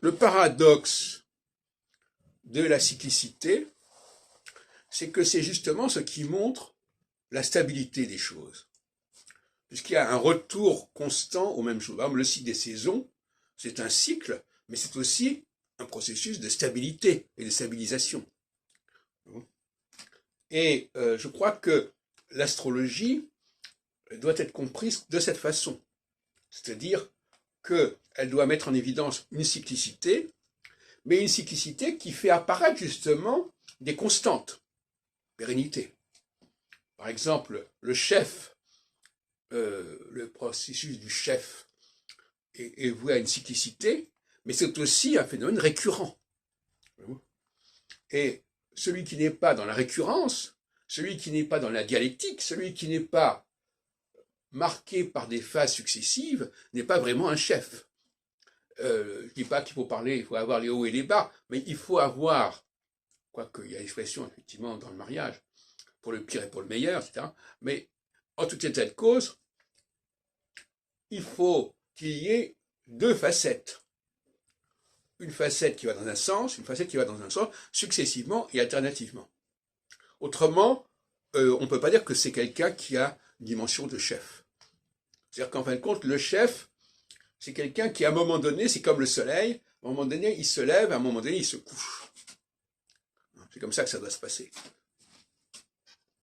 Le paradoxe de la cyclicité, c'est que c'est justement ce qui montre la stabilité des choses. Puisqu'il y a un retour constant aux mêmes choses. Par exemple, le cycle des saisons, c'est un cycle, mais c'est aussi un processus de stabilité et de stabilisation. Et je crois que l'astrologie doit être comprise de cette façon. C'est-à-dire qu'elle doit mettre en évidence une cyclicité, mais une cyclicité qui fait apparaître justement des constantes, pérennité. Par exemple, le chef, le processus du chef est voué à une cyclicité, mais c'est aussi un phénomène récurrent. Et celui qui n'est pas dans la récurrence, celui qui n'est pas dans la dialectique, celui qui n'est pas marqué par des phases successives, n'est pas vraiment un chef. Je ne dis pas qu'il faut parler, il faut avoir les hauts et les bas, mais il faut avoir, quoique il y a l'expression effectivement dans le mariage, pour le pire et pour le meilleur, etc. Mais en tout état de cause, il faut qu'il y ait deux facettes. Une facette qui va dans un sens, une facette qui va dans un sens, successivement et alternativement. Autrement, on ne peut pas dire que c'est quelqu'un qui a une dimension de chef. C'est-à-dire qu'en fin de compte, le chef, c'est quelqu'un qui, à un moment donné, c'est comme le soleil, à un moment donné, il se lève, à un moment donné, il se couche. C'est comme ça que ça doit se passer.